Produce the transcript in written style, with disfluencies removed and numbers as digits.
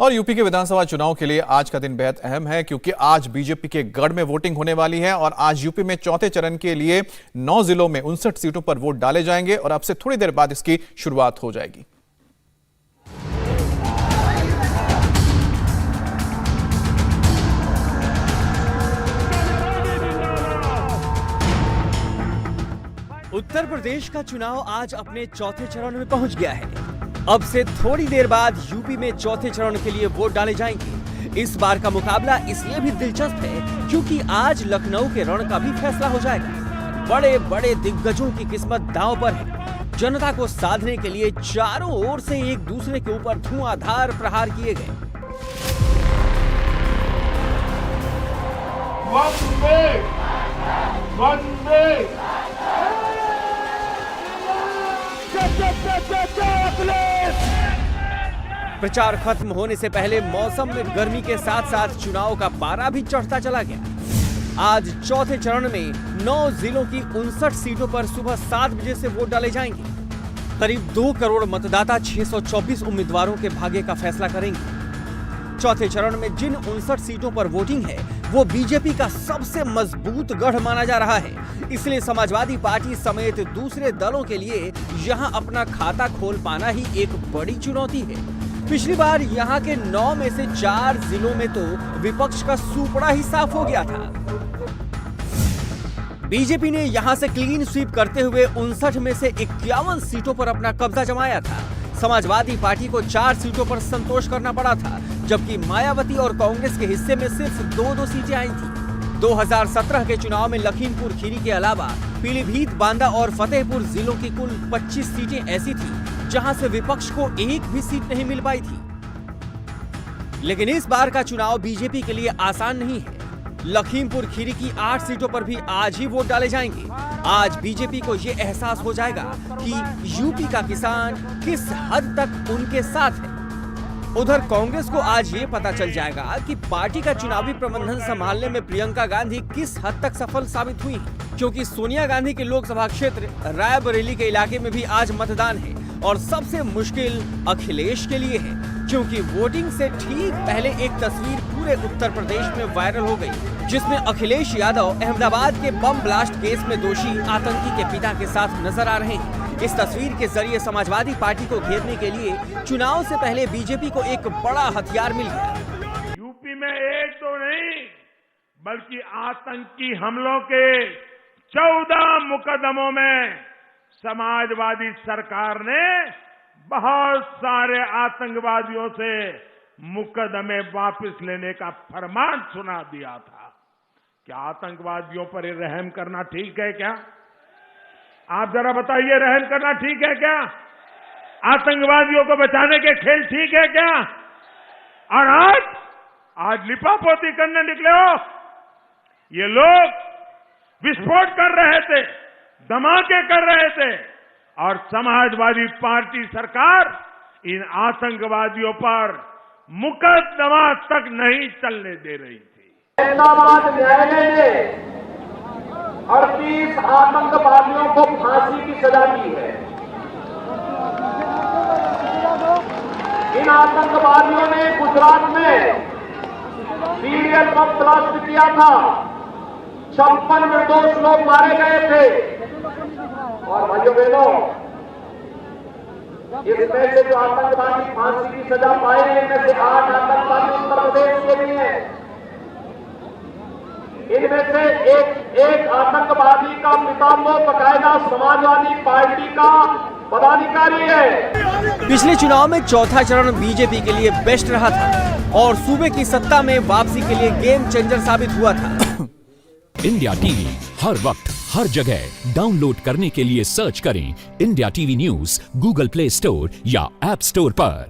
और यूपी के विधानसभा चुनाव के लिए आज का दिन बेहद अहम है क्योंकि आज बीजेपी के गढ़ में वोटिंग होने वाली है और आज यूपी में चौथे चरण के लिए 9 जिलों में 59 सीटों पर वोट डाले जाएंगे और अब से थोड़ी देर बाद इसकी शुरुआत हो जाएगी। उत्तर प्रदेश का चुनाव आज अपने चौथे चरण में पहुंच गया है। अब से थोड़ी देर बाद यूपी में चौथे चरण के लिए वोट डाले जाएंगे। इस बार का मुकाबला इसलिए भी दिलचस्प है क्योंकि आज लखनऊ के रण का भी फैसला हो जाएगा। बड़े बड़े दिग्गजों की किस्मत दांव पर है। जनता को साधने के लिए चारों ओर से एक दूसरे के ऊपर धुआंधार प्रहार किए गए। प्रचार खत्म होने से पहले मौसम में गर्मी के साथ साथ चुनाव का पारा भी चढ़ता चला गया। आज चौथे चरण में 9 जिलों की 59 सीटों पर सुबह 7 बजे से वोट डाले जाएंगे। करीब 2 करोड़ मतदाता 624 उम्मीदवारों के भाग्य का फैसला करेंगे। चौथे चरण में जिन 59 सीटों पर वोटिंग है वो बीजेपी का सबसे मजबूत गढ़ माना जा रहा है। इसलिए समाजवादी पार्टी समेत दूसरे दलों के लिए यहां अपना खाता खोल पाना ही एक बड़ी चुनौती है। पिछली बार यहां के 9 में से 4 जिलों में तो विपक्ष का सुपड़ा ही साफ हो गया था। बीजेपी ने यहां से क्लीन स्वीप करते हुए 59 में से 51 सीटों पर अपना कब्जा जमाया था। समाजवादी पार्टी को 4 सीटों पर संतोष करना पड़ा था, जबकि मायावती और कांग्रेस के हिस्से में सिर्फ 2 सीटें आई थी। 2017 के चुनाव में लखीमपुर खीरी के अलावा पीलीभीत, बांदा और फतेहपुर जिलों की कुल 25 सीटें ऐसी थी जहां से विपक्ष को एक भी सीट नहीं मिल पाई थी। लेकिन इस बार का चुनाव बीजेपी के लिए आसान नहीं है। लखीमपुर खीरी की 8 सीटों पर भी आज ही वोट डाले जाएंगे। आज बीजेपी को ये एहसास हो जाएगा कि यूपी का किसान किस हद तक उनके साथ है। उधर कांग्रेस को आज ये पता चल जाएगा कि पार्टी का चुनावी प्रबंधन संभालने में प्रियंका गांधी किस हद तक सफल साबित हुई है, क्योंकि सोनिया गांधी के लोकसभा क्षेत्र रायबरेली के इलाके में भी आज मतदान है और सबसे मुश्किल अखिलेश के लिए है, क्योंकि वोटिंग से ठीक पहले एक तस्वीर पूरे उत्तर प्रदेश में वायरल हो गई, जिसमें अखिलेश यादव अहमदाबाद के बम ब्लास्ट केस में दोषी आतंकी के पिता के साथ नजर आ रहे हैं। इस तस्वीर के जरिए समाजवादी पार्टी को घेरने के लिए चुनाव से पहले बीजेपी को एक बड़ा हथियार मिल गया। यूपी में एक तो नहीं बल्कि आतंकी हमलों के 14 मुकदमों में समाजवादी सरकार ने बहुत सारे आतंकवादियों से मुकदमे वापस लेने का फरमान सुना दिया था। क्या आतंकवादियों पर रहम करना ठीक है क्या? आप जरा बताइए, रहम करना ठीक है क्या? आतंकवादियों को बचाने के खेल ठीक है क्या? और आज लिपापोती करने निकले हो। ये लोग विस्फोट कर रहे थे, धमाके कर रहे थे और समाजवादी पार्टी सरकार इन आतंकवादियों पर मुकदमा तक नहीं चलने दे रही थी। अहमदाबाद न्यायालय ने 38 आतंकवादियों को फांसी की सजा दी है। इन आतंकवादियों ने गुजरात में सीरियल बम ब्लास्ट किया था। 56 निर्दोष लोग मारे गए थे। और भाइयों बहनों, इसमें से जो आतंकवादी फांसी की सजा पाए हैं, इनमें से 8 आतंकवादी उत्तर प्रदेश के भी हैं। इनमें से एक आतंकवादी का पिता तो बकायदा समाजवादी पार्टी का पदाधिकारी है। पिछले चुनाव में चौथा चरण बीजेपी के लिए बेस्ट रहा था और सूबे की सत्ता में वापसी के लिए गेम चेंजर साबित हुआ था। इंडिया टीवी हर वक्त हर जगह डाउनलोड करने के लिए सर्च करें India TV news Google play store या ऐप स्टोर पर।